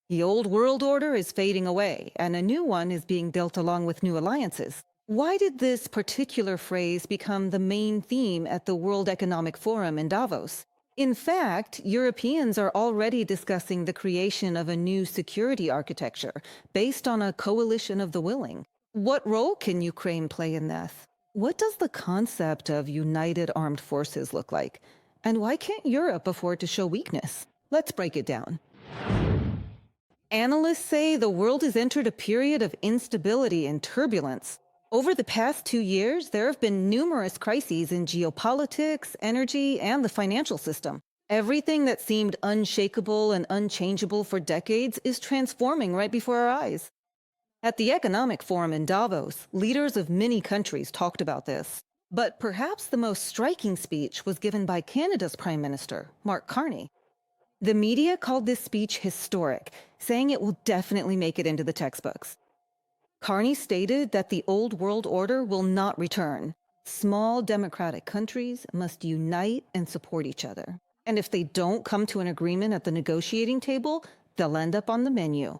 The old world order is fading away, and a new one is being built along with new alliances. Why did this particular phrase become the main theme at the World Economic Forum in Davos? In fact, Europeans are already discussing the creation of a new security architecture based on a coalition of the willing. What role can Ukraine play in this? What does the concept of united armed forces look like? And why can't Europe afford to show weakness? Let's break it down. Analysts say the world has entered a period of instability and turbulence. Over the past 2 years, there have been numerous crises in geopolitics, energy, and the financial system. Everything that seemed unshakable and unchangeable for decades is transforming right before our eyes. At the Economic Forum in Davos, leaders of many countries talked about this. But perhaps the most striking speech was given by Canada's Prime Minister, Mark Carney. The media called this speech historic, saying it will definitely make it into the textbooks. Carney stated that the old world order will not return. Small democratic countries must unite and support each other. And if they don't come to an agreement at the negotiating table, they'll end up on the menu.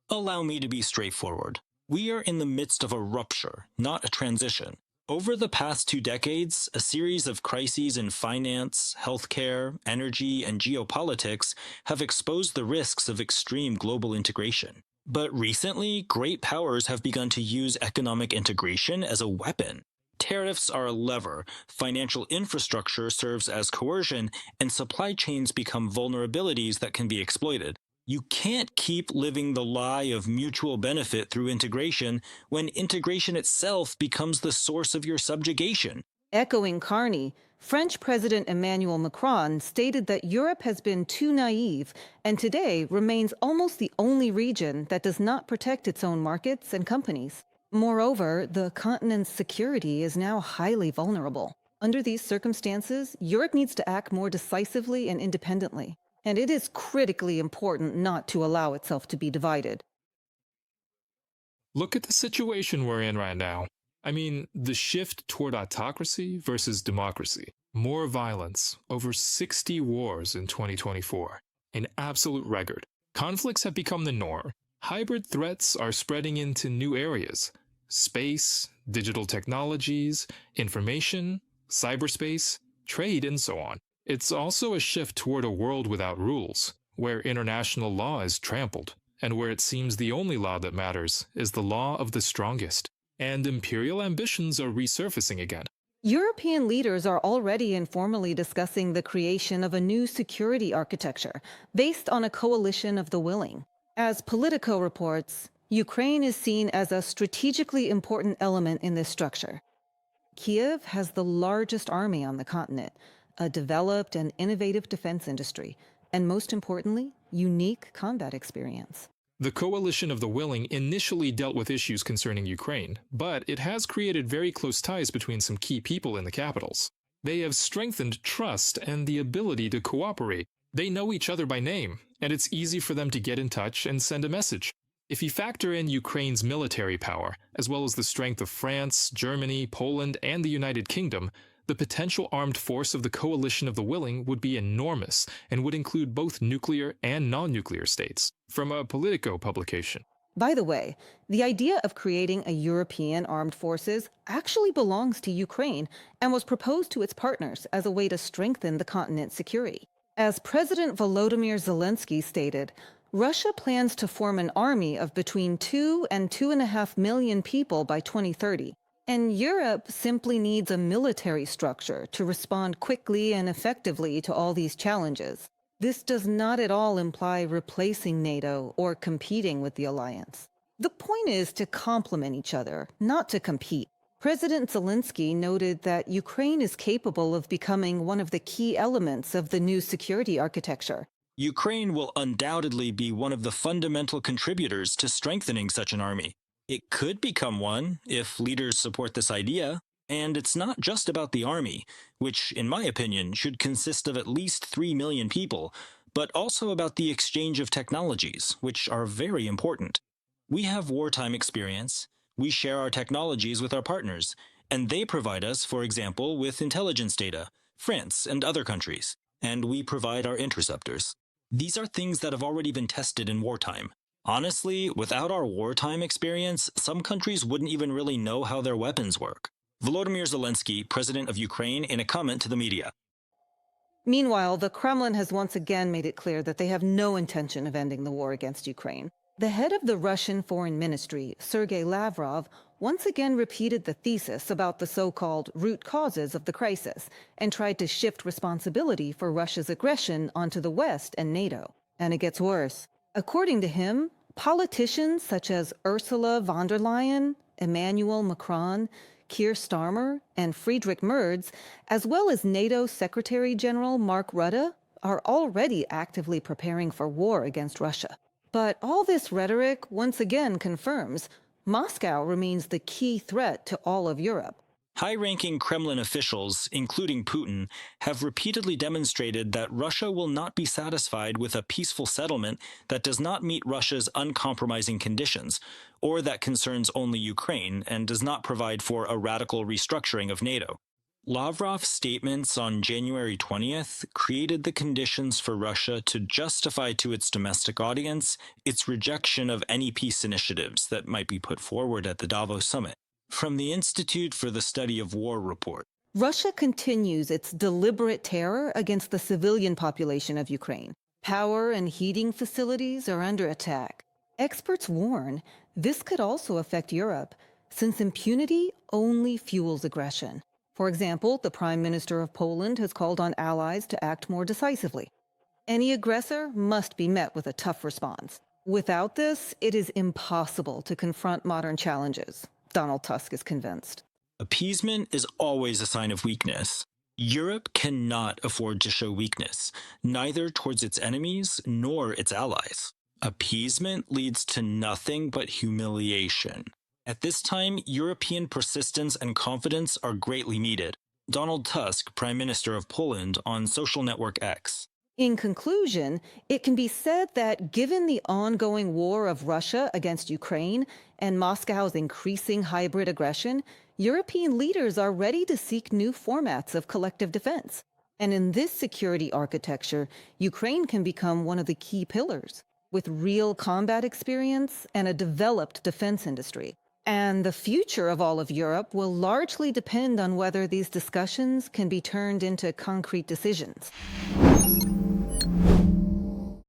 Allow me to be straightforward. We are in the midst of a rupture, not a transition. Over the past 2 decades, a series of crises in finance, healthcare, energy, and geopolitics have exposed the risks of extreme global integration. But recently, great powers have begun to use economic integration as a weapon. Tariffs are a lever, financial infrastructure serves as coercion, and supply chains become vulnerabilities that can be exploited. You can't keep living the lie of mutual benefit through integration when integration itself becomes the source of your subjugation. Echoing Carney, French President Emmanuel Macron stated that Europe has been too naive and today remains almost the only region that does not protect its own markets and companies. Moreover, the continent's security is now highly vulnerable. Under these circumstances, Europe needs to act more decisively and independently. And it is critically important not to allow itself to be divided. Look at the situation we're in right now. I mean, the shift toward autocracy versus democracy. More violence, over 60 wars in 2024. An absolute record. Conflicts have become the norm. Hybrid threats are spreading into new areas. Space, digital technologies, information, cyberspace, trade, and so on. It's also a shift toward a world without rules, where international law is trampled, and where it seems the only law that matters is the law of the strongest. And imperial ambitions are resurfacing again. European leaders are already informally discussing the creation of a new security architecture based on a coalition of the willing. As Politico reports, Ukraine is seen as a strategically important element in this structure. Kiev has the largest army on the continent, a developed and innovative defense industry, and most importantly, unique combat experience. The coalition of the willing initially dealt with issues concerning Ukraine, but it has created very close ties between some key people in the capitals. They have strengthened trust and the ability to cooperate. They know each other by name, and it's easy for them to get in touch and send a message. If you factor in Ukraine's military power, as well as the strength of France, Germany, Poland, and the United Kingdom, the potential armed force of the coalition of the willing would be enormous and would include both nuclear and non-nuclear states, from a Politico publication. By the way, the idea of creating a European armed forces actually belongs to Ukraine and was proposed to its partners as a way to strengthen the continent's security. As President Volodymyr Zelensky stated, Russia plans to form an army of between 2 and 2.5 million people by 2030. And Europe simply needs a military structure to respond quickly and effectively to all these challenges. This does not at all imply replacing NATO or competing with the alliance. The point is to complement each other, not to compete. President Zelensky noted that Ukraine is capable of becoming one of the key elements of the new security architecture. Ukraine will undoubtedly be one of the fundamental contributors to strengthening such an army. It could become one if leaders support this idea, and it's not just about the army, which, in my opinion, should consist of at least 3 million people, but also about the exchange of technologies, which are very important. We have wartime experience, we share our technologies with our partners, and they provide us, for example, with intelligence data, France and other countries, and we provide our interceptors. These are things that have already been tested in wartime. Honestly, without our wartime experience, some countries wouldn't even really know how their weapons work. Volodymyr Zelensky, president of Ukraine, in a comment to the media. Meanwhile, the Kremlin has once again made it clear that they have no intention of ending the war against Ukraine. The head of the Russian Foreign Ministry, Sergei Lavrov, once again repeated the thesis about the so-called root causes of the crisis and tried to shift responsibility for Russia's aggression onto the West and NATO. And it gets worse. According to him, politicians such as Ursula von der Leyen, Emmanuel Macron, Keir Starmer, and Friedrich Merz, as well as NATO Secretary General Mark Rutte, are already actively preparing for war against Russia. But all this rhetoric once again confirms Moscow remains the key threat to all of Europe. High-ranking Kremlin officials, including Putin, have repeatedly demonstrated that Russia will not be satisfied with a peaceful settlement that does not meet Russia's uncompromising conditions, or that concerns only Ukraine and does not provide for a radical restructuring of NATO. Lavrov's statements on January 20th created the conditions for Russia to justify to its domestic audience its rejection of any peace initiatives that might be put forward at the Davos summit. From the Institute for the Study of War report, Russia continues its deliberate terror against the civilian population of Ukraine. Power and heating facilities are under attack. Experts warn this could also affect Europe, since impunity only fuels aggression. For example, the Prime Minister of Poland has called on allies to act more decisively. Any aggressor must be met with a tough response. Without this, it is impossible to confront modern challenges. Donald Tusk is convinced. Appeasement is always a sign of weakness. Europe cannot afford to show weakness, neither towards its enemies nor its allies. Appeasement leads to nothing but humiliation. At this time, European persistence and confidence are greatly needed. Donald Tusk, Prime Minister of Poland, on social network X. In conclusion, it can be said that given the ongoing war of Russia against Ukraine and Moscow's increasing hybrid aggression, European leaders are ready to seek new formats of collective defense. And in this security architecture, Ukraine can become one of the key pillars, with real combat experience and a developed defense industry. And the future of all of Europe will largely depend on whether these discussions can be turned into concrete decisions.